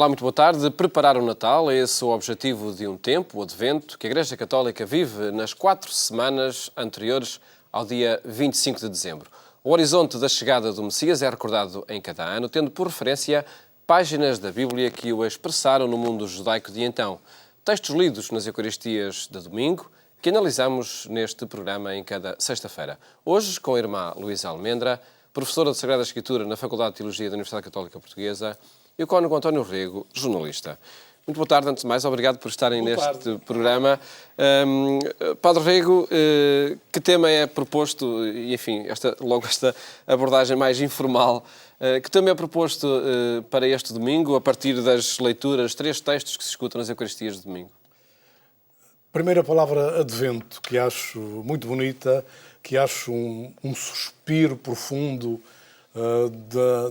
Olá, muito boa tarde. Preparar o Natal é esse o objetivo de um tempo, o Advento, que a Igreja Católica vive nas 4 semanas anteriores ao dia 25 de dezembro. O horizonte da chegada do Messias é recordado em cada ano, tendo por referência páginas da Bíblia que o expressaram no mundo judaico de então. Textos lidos nas Eucaristias de domingo, que analisamos neste programa em cada sexta-feira. Hoje, com a irmã Luísa Almendra, professora de Sagrada Escritura na Faculdade de Teologia da Universidade Católica Portuguesa, e o cônego António Rego, jornalista. Muito boa tarde, antes de mais, obrigado por estarem neste programa. Padre Rego, que tema é proposto, e enfim, esta abordagem mais informal, que tema é proposto para este domingo, a partir das leituras, 3 textos que se escutam nas Eucaristias de domingo? Primeira palavra, advento, que acho muito bonita, que acho um suspiro profundo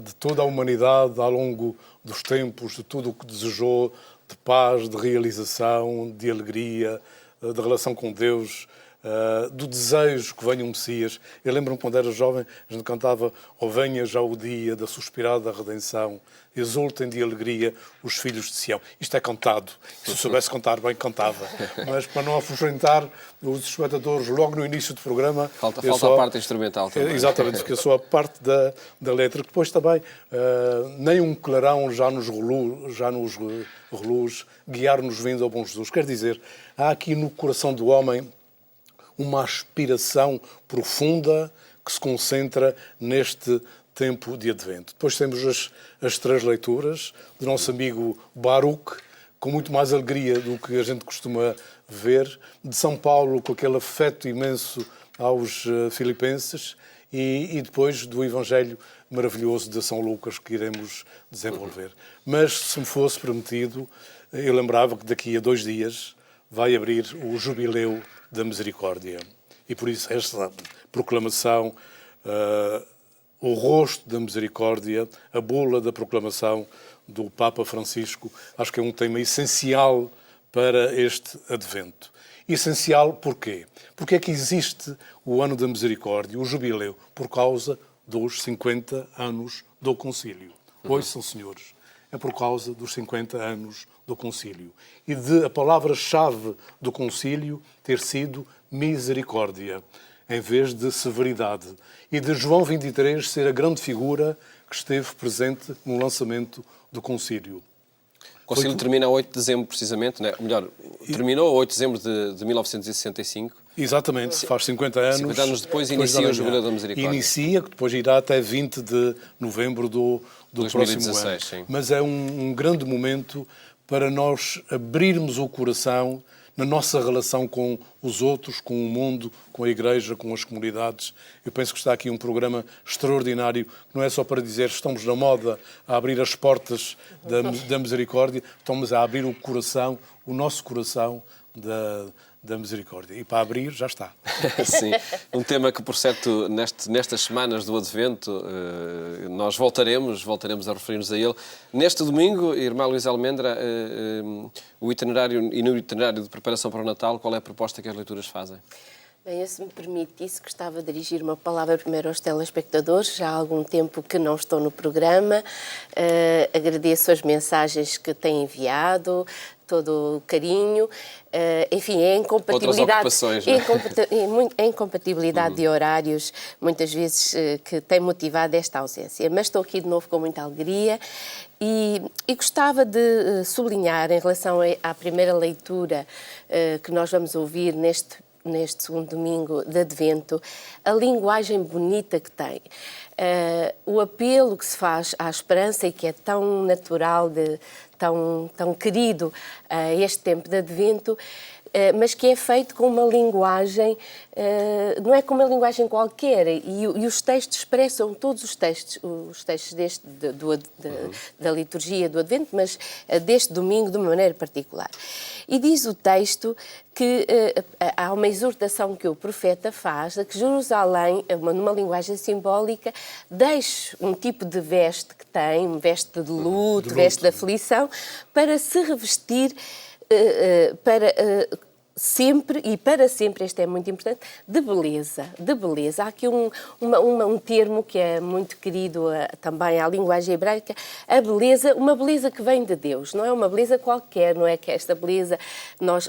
de toda a humanidade ao longo dos tempos, de tudo o que desejou, de paz, de realização, de alegria, de relação com Deus, do desejo que venha o Messias. Eu lembro-me quando era jovem, a gente cantava: "Ó venha já o dia da suspirada redenção, exultem de alegria os filhos de Sião." Isto é cantado. Se eu soubesse cantar bem, cantava. Mas para não afugentar os espectadores logo no início do programa... Falta a parte instrumental também. Exatamente, porque eu sou a parte da letra, que depois também nem um clarão já nos reluz guiar-nos vindo ao bom Jesus. Quer dizer, há aqui no coração do homem uma aspiração profunda que se concentra neste tempo de Advento. Depois temos as 3 leituras do nosso amigo Baruch, com muito mais alegria do que a gente costuma ver, de São Paulo, com aquele afeto imenso aos filipenses, e depois do Evangelho maravilhoso de São Lucas, que iremos desenvolver. Mas, se me fosse permitido, eu lembrava que daqui a 2 dias vai abrir o Jubileu da Misericórdia. E por isso esta proclamação, o rosto da misericórdia, a bula da proclamação do Papa Francisco, acho que é um tema essencial para este Advento. Essencial porquê? Porque é que existe o Ano da Misericórdia, o Jubileu, por causa dos 50 anos do Concílio. Ouçam, senhores, é por causa dos 50 anos do Concílio. E de a palavra-chave do Concílio ter sido misericórdia, em vez de severidade. E de João 23 ser a grande figura que esteve presente no lançamento do Concílio. O Concílio termina a 8 de dezembro, precisamente, né? Ou melhor, terminou a 8 de dezembro de 1965. Exatamente, faz 50 anos. 50 anos depois inicia o Jubileu da Misericórdia. Inicia, que depois irá até 20 de novembro do 2016, próximo ano. Sim. Mas é um grande momento para nós abrirmos o coração na nossa relação com os outros, com o mundo, com a Igreja, com as comunidades. Eu penso que está aqui um programa extraordinário, que não é só para dizer estamos na moda a abrir as portas da misericórdia, estamos a abrir o coração, o nosso coração da misericórdia. E para abrir, já está. Sim, um tema que, por certo, nestas semanas do Advento, nós voltaremos a referir-nos a ele. Neste domingo, irmã Luísa Almendra, o itinerário e no itinerário de preparação para o Natal, qual é a proposta que as leituras fazem? Bem, eu, se me permitisse, gostava de dirigir uma palavra primeiro aos telespectadores. Já há algum tempo que não estou no programa. Agradeço as mensagens que têm enviado, todo o carinho. Enfim, é incompatibilidade, é incompatibilidade de horários, muitas vezes, que tem motivado esta ausência. Mas estou aqui de novo com muita alegria e gostava de sublinhar, em relação à primeira leitura que nós vamos ouvir neste segundo domingo de Advento, a linguagem bonita que tem. O apelo que se faz à esperança e que é tão natural, tão querido a este tempo de Advento, mas que é feito com uma linguagem, não é com uma linguagem qualquer, e os textos expressam todos os textos da liturgia do Advento, mas deste domingo de uma maneira particular. E diz o texto que há uma exortação que o profeta faz, a que Jerusalém, numa linguagem simbólica, deixe um tipo de veste que tem, veste de luto, veste de aflição, para se revestir, para sempre e para sempre, este é muito importante, de beleza, de beleza. Há aqui um termo que é muito querido também à linguagem hebraica, a beleza, uma beleza que vem de Deus, não é uma beleza qualquer, não é que esta beleza,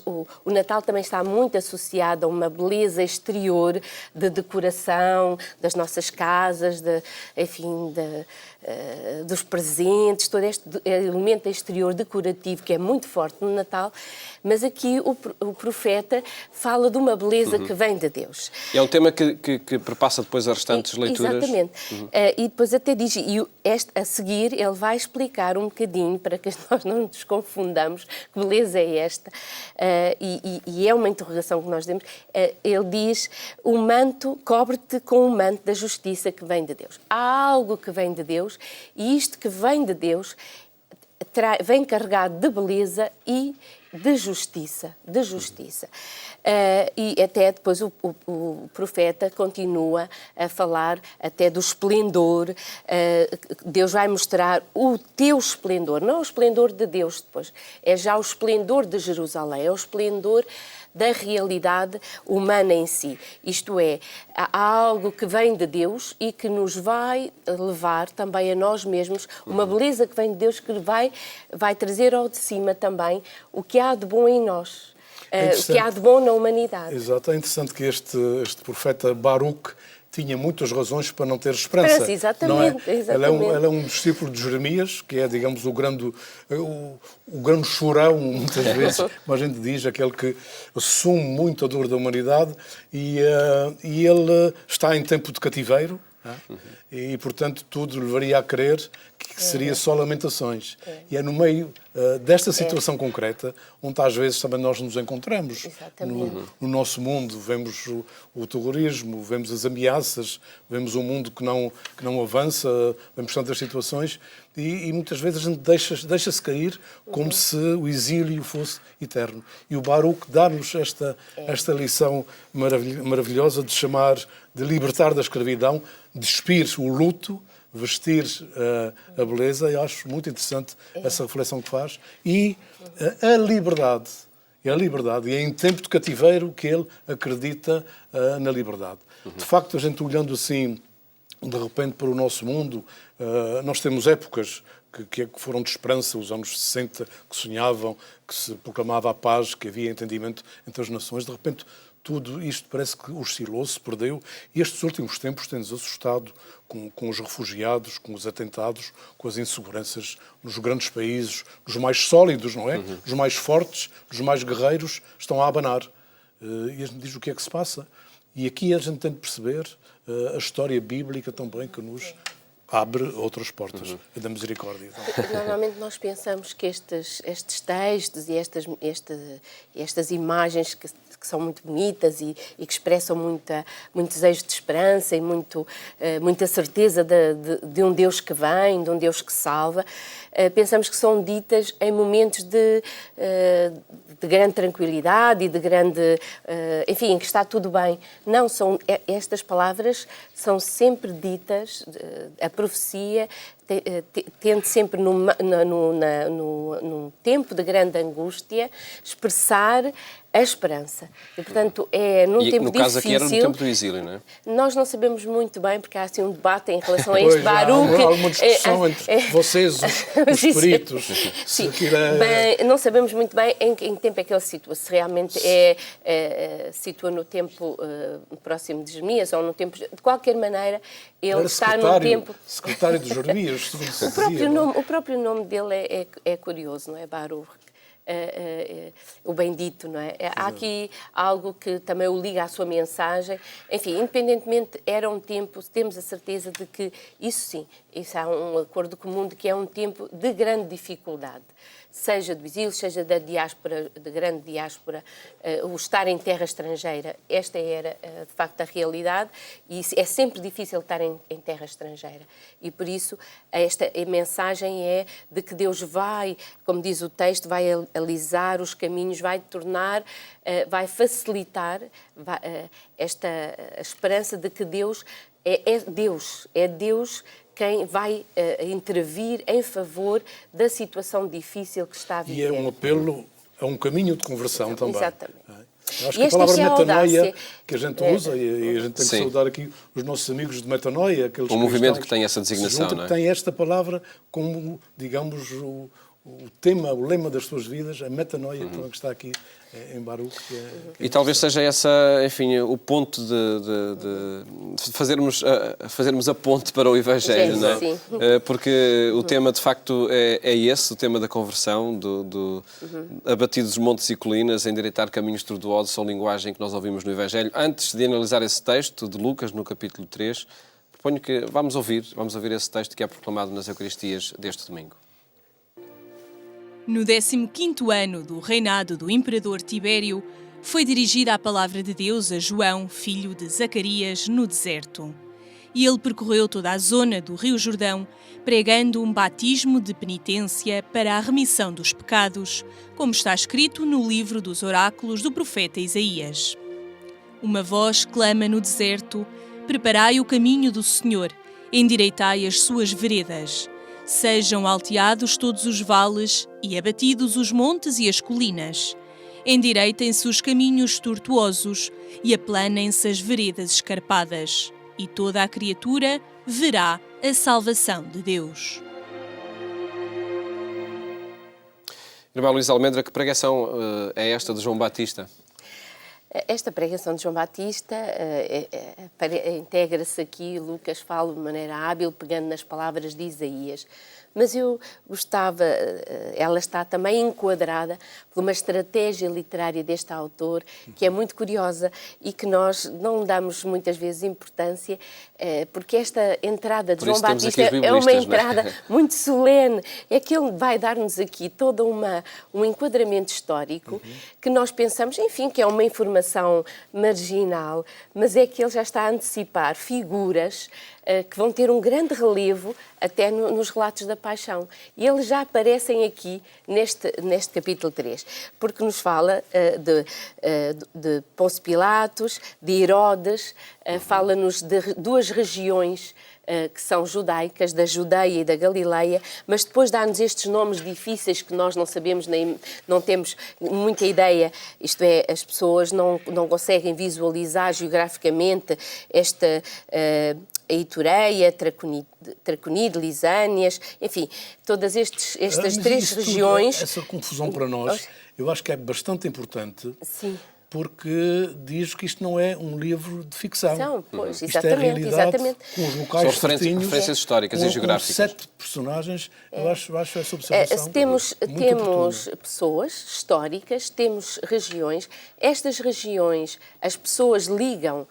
o Natal também está muito associado a uma beleza exterior de decoração das nossas casas, dos presentes, todo este elemento exterior decorativo que é muito forte no Natal, mas aqui o profeta fala de uma beleza que vem de Deus. É um tema que perpassa depois as restantes leituras. Exatamente. E depois até diz, a seguir ele vai explicar um bocadinho, para que nós não nos confundamos, que beleza é esta, e é uma interrogação que nós temos. Ele diz, o manto, cobre-te com o manto da justiça que vem de Deus. Há algo que vem de Deus, e isto que vem de Deus vem carregado de beleza e de justiça, e até depois o profeta continua a falar até do esplendor. Deus vai mostrar o teu esplendor, não é o esplendor de Deus depois, é já o esplendor de Jerusalém, é o esplendor da realidade humana em si. Isto é, há algo que vem de Deus e que nos vai levar também a nós mesmos, uma beleza que vem de Deus que vai trazer ao de cima também o que há de bom em nós, o que há de bom na humanidade. Exato, é interessante que este profeta Baruque tinha muitas razões para não ter esperança. Exatamente, não é? exatamente. Ele é um discípulo de Jeremias, que é, digamos, o grande chorão, muitas vezes, como a gente diz, aquele que assume muito a dor da humanidade, e ele está em tempo de cativeiro, e, portanto, tudo levaria a crer que seria só lamentações. E é no meio desta situação concreta onde às vezes também nós nos encontramos. No nosso mundo. Vemos o terrorismo, vemos as ameaças, vemos um mundo que não avança, vemos tantas situações e muitas vezes a gente deixa-se cair como se o exílio fosse eterno. E o Baruque dá-nos esta lição maravilhosa de libertar da escravidão, despir o luto, vestir a beleza. Eu acho muito interessante essa reflexão que faz. E a liberdade. E é em tempo de cativeiro que ele acredita na liberdade. De facto, a gente olhando assim, de repente, para o nosso mundo, nós temos épocas que foram de esperança, os anos 60, que sonhavam, que se proclamava a paz, que havia entendimento entre as nações. De repente, tudo isto parece que oscilou, se perdeu, e estes últimos tempos têm-nos assustado com os refugiados, com os atentados, com as inseguranças nos grandes países, os mais sólidos, não é? Os mais fortes, os mais guerreiros, estão a abanar. E a gente diz o que é que se passa. E aqui a gente tem de perceber a história bíblica também que nos abre outras portas da misericórdia. Normalmente nós pensamos que estes textos e estas imagens que são muito bonitas e que expressam muito desejo de esperança e muita certeza de um Deus que vem, de um Deus que salva, pensamos que são ditas em momentos de grande tranquilidade e de grande... enfim, que está tudo bem. Não, estas palavras são sempre ditas, a profecia tende sempre num tempo de grande angústia expressar a esperança. E, portanto, é num tempo difícil... No caso aqui era no tempo do exílio, não é? Nós não sabemos muito bem, porque há assim um debate em relação a este Baruque. Há alguma discussão entre vocês, os peritos. Sim. Não sabemos muito bem em que tempo é que ele situa. Se realmente situa no tempo próximo de Jeremias ou no tempo... De qualquer maneira, ele está no tempo... Secretário de Jeremias, segundo se dizia. O próprio nome dele é curioso, não é? Baruque. O bendito, não é? Há aqui algo que também o liga à sua mensagem. Enfim, independentemente, era um tempo, temos a certeza de que isso há um acordo comum de que é um tempo de grande dificuldade. Seja do exílio, seja da diáspora, de grande diáspora, o estar em terra estrangeira, esta era, de facto, a realidade, e é sempre difícil estar em terra estrangeira. E, por isso, esta mensagem é de que Deus vai, como diz o texto, vai alisar os caminhos, vai tornar, vai facilitar esta esperança de que Deus é Deus quem vai intervir em favor da situação difícil que está a viver. E é um apelo a um caminho de conversão também. Exatamente. Eu acho E que a palavra esta é a metanoia audácia. que a gente usa, e a gente tem que Sim. saudar aqui os nossos amigos de metanoia, aqueles Um movimento cristãos que tem essa se designação, juntam, não é? que tem esta palavra como, digamos, o tema, o lema das suas vidas, a metanoia, que está aqui em Baruch. E talvez seja essa, enfim, o ponto de fazermos a ponte para o Evangelho, Sim, não é? sim. Porque o tema, de facto, é esse, o tema da conversão, abatidos os montes e colinas, endireitar caminhos tortuosos, são linguagem que nós ouvimos no Evangelho. Antes de analisar esse texto de Lucas, no capítulo 3, proponho que vamos ouvir esse texto que é proclamado nas Eucaristias deste domingo. No 15º ano do reinado do imperador Tibério, foi dirigida a palavra de Deus a João, filho de Zacarias, no deserto. E ele percorreu toda a zona do Rio Jordão, pregando um batismo de penitência para a remissão dos pecados, como está escrito no livro dos oráculos do profeta Isaías. Uma voz clama no deserto: preparai o caminho do Senhor, endireitai as suas veredas. Sejam alteados todos os vales e abatidos os montes e as colinas. Endireitem-se os caminhos tortuosos e aplanem-se as veredas escarpadas. E toda a criatura verá a salvação de Deus. Irmã Luísa Almendra, que pregação é esta de João Batista? Esta pregação de João Batista integra-se aqui, Lucas fala de maneira hábil, pegando nas palavras de Isaías. Mas eu gostava, ela está também enquadrada por uma estratégia literária deste autor que é muito curiosa e que nós não damos muitas vezes importância, porque esta entrada de João Batista é uma entrada muito solene. É que ele vai dar-nos aqui todo um enquadramento histórico que nós pensamos, enfim, que é uma informação marginal, mas é que ele já está a antecipar figuras que vão ter um grande relevo até nos relatos da paixão. E eles já aparecem aqui neste capítulo 3, porque nos fala de Pôncio Pilatos, de Herodes, fala-nos de duas regiões que são judaicas, da Judeia e da Galileia, mas depois dá-nos estes nomes difíceis que nós não sabemos, nem não temos muita ideia, isto é, as pessoas não conseguem visualizar geograficamente esta Eitureia, Traconide, Lisânias, enfim, todas estas três regiões. Essa confusão para nós, eu acho que é bastante importante. Sim. Porque diz que isto não é um livro de ficção. Pois, isto é a realidade, com os locais são referências históricas e geográficas. Com 7 personagens, eu acho essa observação Temos oportuna. pessoas históricas, temos regiões. Estas regiões, as pessoas ligam,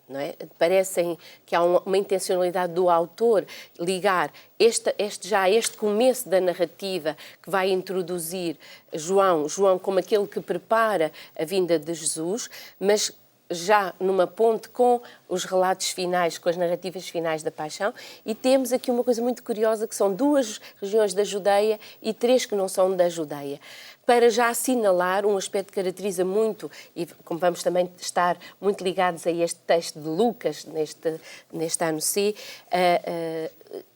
não é? Parecem que há uma intencionalidade do autor ligar este começo da narrativa que vai introduzir João como aquele que prepara a vinda de Jesus, mas já numa ponte com os relatos finais, com as narrativas finais da paixão, e temos aqui uma coisa muito curiosa, que são 2 regiões da Judeia e 3 que não são da Judeia, para já assinalar um aspecto que caracteriza muito, e como vamos também estar muito ligados a este texto de Lucas, neste ano C,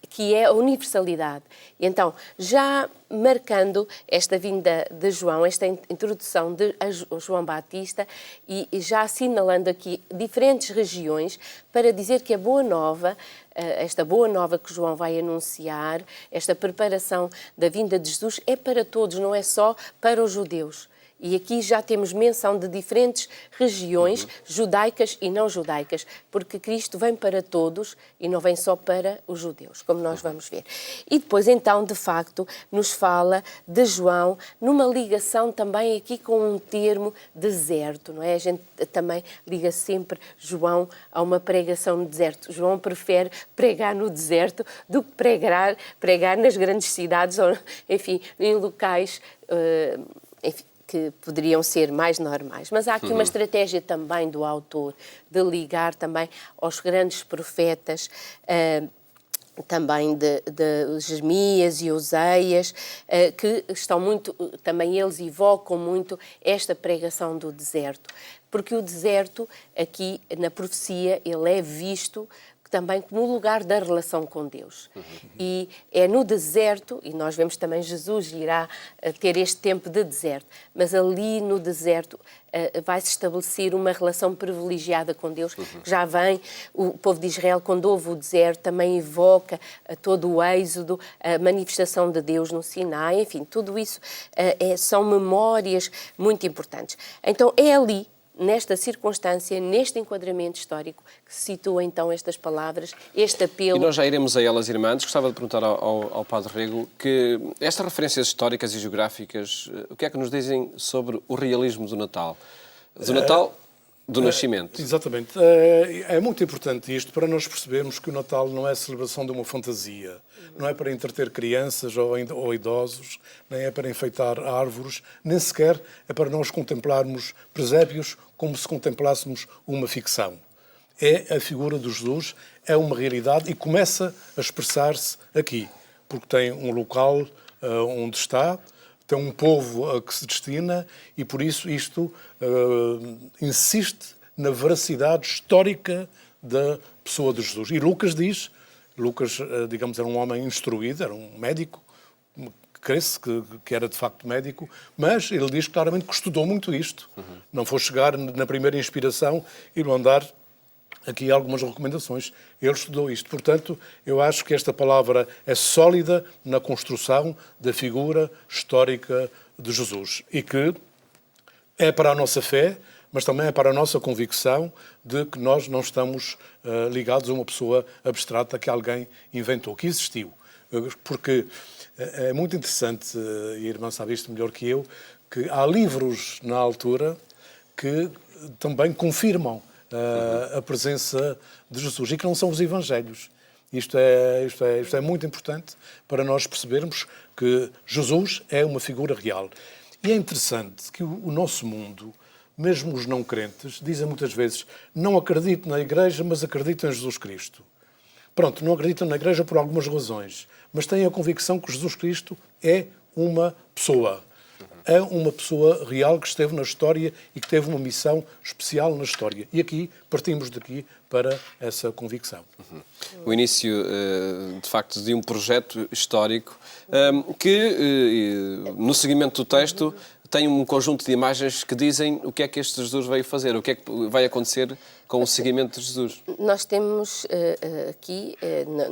que é a universalidade. E então, já marcando esta vinda de João, esta introdução de João Batista, e já assinalando aqui diferentes regiões, para dizer que a Boa Nova, esta Boa Nova que João vai anunciar, esta preparação da vinda de Jesus, é para todos, não é só para os judeus. E aqui já temos menção de diferentes regiões, judaicas e não judaicas, porque Cristo vem para todos e não vem só para os judeus, como nós vamos ver. E depois, então, de facto, nos fala de João numa ligação também aqui com um termo deserto, não é? A gente também liga sempre João a uma pregação no deserto. João prefere pregar no deserto do que pregar nas grandes cidades, ou, enfim, em locais, enfim, que poderiam ser mais normais. Mas há aqui uma estratégia também do autor de ligar também aos grandes profetas, também de Jeremias e Oseias, que estão muito, também eles evocam muito esta pregação do deserto. Porque o deserto, aqui na profecia, ele é visto também como lugar da relação com Deus. E é no deserto, e nós vemos também Jesus irá ter este tempo de deserto, mas ali no deserto vai-se estabelecer uma relação privilegiada com Deus, que já vem, o povo de Israel, quando ouve o deserto, também evoca todo o êxodo, a manifestação de Deus no Sinai, enfim, tudo isso são memórias muito importantes. Então é ali, nesta circunstância, neste enquadramento histórico, que se situa então estas palavras, este apelo. E nós já iremos a elas, irmãs. Gostava de perguntar ao Padre Rego que estas referências históricas e geográficas, o que é que nos dizem sobre o realismo do Natal? Do Natal, do nascimento. Exatamente. É muito importante isto para nós percebermos que o Natal não é a celebração de uma fantasia, não é para entreter crianças ou idosos, nem é para enfeitar árvores, nem sequer é para nós contemplarmos presépios como se contemplássemos uma ficção. É a figura de Jesus, é uma realidade e começa a expressar-se aqui, porque tem um local onde está, tem um povo a que se destina e, por isso, isto insiste na veracidade histórica da pessoa de Jesus. E Lucas diz, digamos, era um homem instruído, era um médico, crê-se que era de facto médico, mas ele diz claramente que estudou muito isto. Não foi chegar na primeira inspiração e mandar aqui algumas recomendações. Ele estudou isto. Portanto, eu acho que esta palavra é sólida na construção da figura histórica de Jesus e que é para a nossa fé, mas também é para a nossa convicção de que nós não estamos ligados a uma pessoa abstrata que alguém inventou, que existiu. Porque é muito interessante, e a irmã sabe isto melhor que eu, que há livros na altura que também confirmam a presença de Jesus e que não são os Evangelhos. Isto é muito importante para nós percebermos que Jesus é uma figura real. E é interessante que o nosso mundo, mesmo os não crentes, dizem muitas vezes: não acredito na Igreja, mas acredito em Jesus Cristo. Pronto, não acreditam na Igreja por algumas razões, mas têm a convicção que Jesus Cristo é uma pessoa. É uma pessoa real que esteve na história e que teve uma missão especial na história. E aqui, partimos daqui para essa convicção. O início, de facto, de um projeto histórico que, no seguimento do texto, tem um conjunto de imagens que dizem o que é que este Jesus veio fazer, o que é que vai acontecer com o seguimento de Jesus. Nós temos aqui,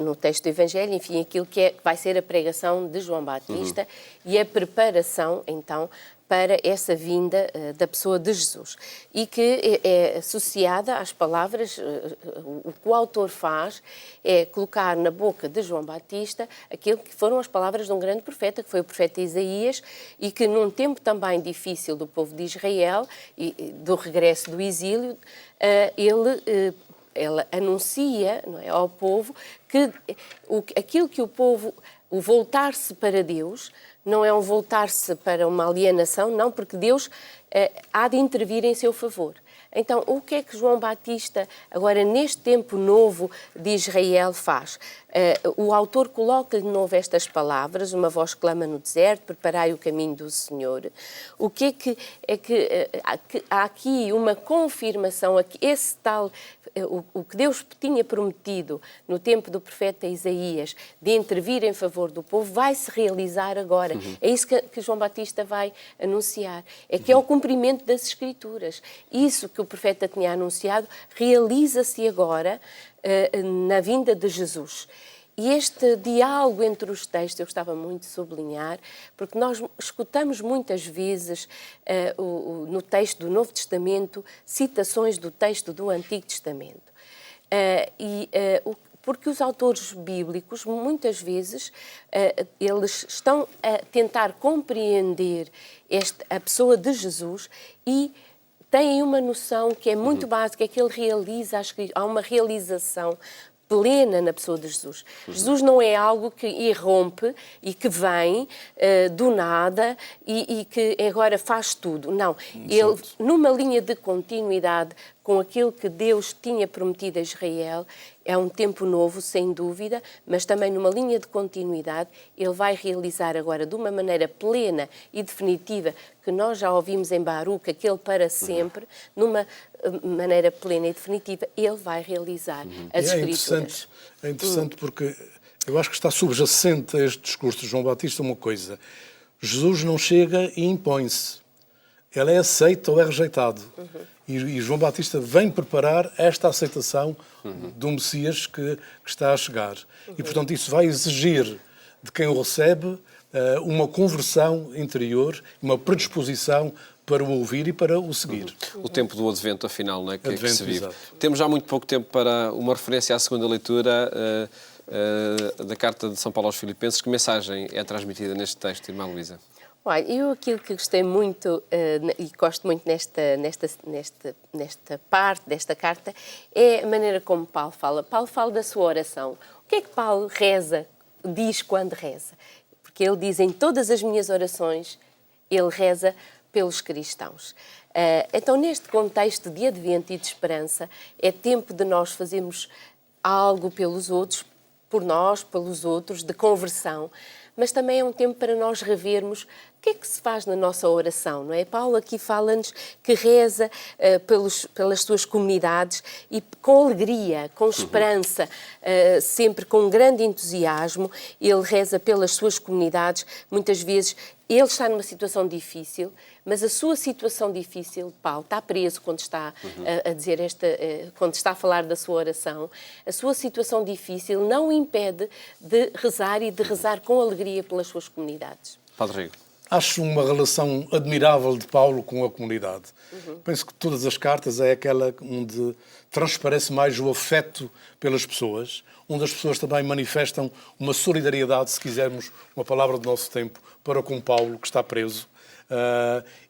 no texto do Evangelho, enfim, aquilo que vai ser a pregação de João Batista e a preparação, então, para essa vinda da pessoa de Jesus. E que é associada às palavras, o que o autor faz é colocar na boca de João Batista aquilo que foram as palavras de um grande profeta, que foi o profeta Isaías, e que num tempo também difícil do povo de Israel, e do regresso do exílio, ele anuncia, não é, ao povo que aquilo que o povo, o voltar-se para Deus, não é um voltar-se para uma alienação, não, porque Deus há de intervir em seu favor. Então, o que é que João Batista, agora neste tempo novo de Israel, faz? O autor coloca-lhe de novo estas palavras: uma voz clama no deserto, preparai o caminho do Senhor. O que é que há aqui uma confirmação, esse tal, o que Deus tinha prometido no tempo do profeta Isaías, de intervir em favor do povo, vai se realizar agora. É isso que João Batista vai anunciar. É que é o cumprimento das Escrituras. Isso que o profeta tinha anunciado realiza-se agora na vinda de Jesus. E este diálogo entre os textos eu gostava muito de sublinhar, porque nós escutamos muitas vezes no texto do Novo Testamento citações do texto do Antigo Testamento. Porque os autores bíblicos, muitas vezes, eles estão a tentar compreender a pessoa de Jesus e têm uma noção que é muito básica, é que ele realiza, há uma realização plena na pessoa de Jesus. Jesus não é algo que irrompe e que vem do nada e que agora faz tudo. Não. Ele, numa linha de continuidade com aquilo que Deus tinha prometido a Israel. É um tempo novo, sem dúvida, mas também numa linha de continuidade. Ele vai realizar agora de uma maneira plena e definitiva, que nós já ouvimos em Baruque, aquele para sempre, numa maneira plena e definitiva, ele vai realizar as Escrituras. É interessante porque eu acho que está subjacente a este discurso de João Batista uma coisa. Jesus não chega e impõe-se. Ele é aceito ou é rejeitado. E João Batista vem preparar esta aceitação do Messias que está a chegar. E, portanto, isso vai exigir de quem o recebe uma conversão interior, uma predisposição para o ouvir e para o seguir. O tempo do Advento, afinal, não é? Que Advento, se vive. exato. Temos já muito pouco tempo para uma referência à segunda leitura da Carta de São Paulo aos Filipenses. Que mensagem é transmitida neste texto, irmã Luísa? Olha, eu aquilo que gostei muito e gosto muito nesta parte, desta carta, é a maneira como Paulo fala. Paulo fala da sua oração. O que é que Paulo diz quando reza? Porque ele diz, em todas as minhas orações, ele reza pelos cristãos. Então, neste contexto de advento e de esperança, é tempo de nós fazermos algo pelos outros, por nós, pelos outros, de conversão, mas também é um tempo para nós revermos o que é que se faz na nossa oração, não é? Paulo aqui fala-nos que reza pelas suas comunidades e com alegria, com esperança, sempre com grande entusiasmo. Ele reza pelas suas comunidades. Muitas vezes ele está numa situação difícil, mas a sua situação difícil, Paulo está preso quando está a dizer quando está a falar da sua oração. A sua situação difícil não o impede de rezar e de rezar com alegria pelas suas comunidades. Padre Rigo. Acho uma relação admirável de Paulo com a comunidade. Penso que todas as cartas é aquela onde transparece mais o afeto pelas pessoas, onde as pessoas também manifestam uma solidariedade, se quisermos uma palavra do nosso tempo, para com Paulo, que está preso.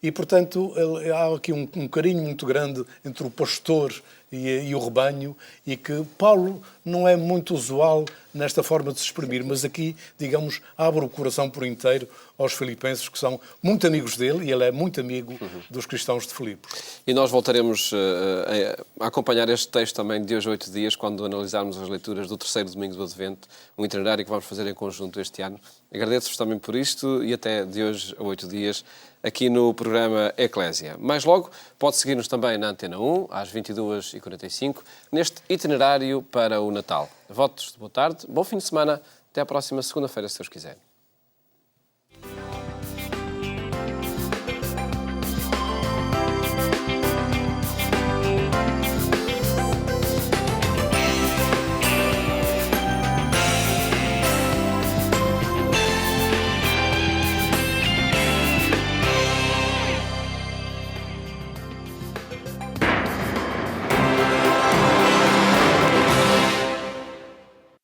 E, portanto, há aqui um carinho muito grande entre o pastor e o rebanho, e que Paulo não é muito usual nesta forma de se exprimir, mas aqui, digamos, abre o coração por inteiro aos filipenses, que são muito amigos dele, e ele é muito amigo dos cristãos de Filipos. E nós voltaremos a acompanhar este texto também de hoje a 8 dias, quando analisarmos as leituras do terceiro domingo do Advento, um itinerário que vamos fazer em conjunto este ano. Agradeço-vos também por isto e até de hoje a 8 dias aqui no programa Eclésia. Mais logo, pode seguir-nos também na Antena 1, às 22h45, neste itinerário para o Natal. Votos de boa tarde, bom fim de semana, até à próxima segunda-feira, se Deus quiser.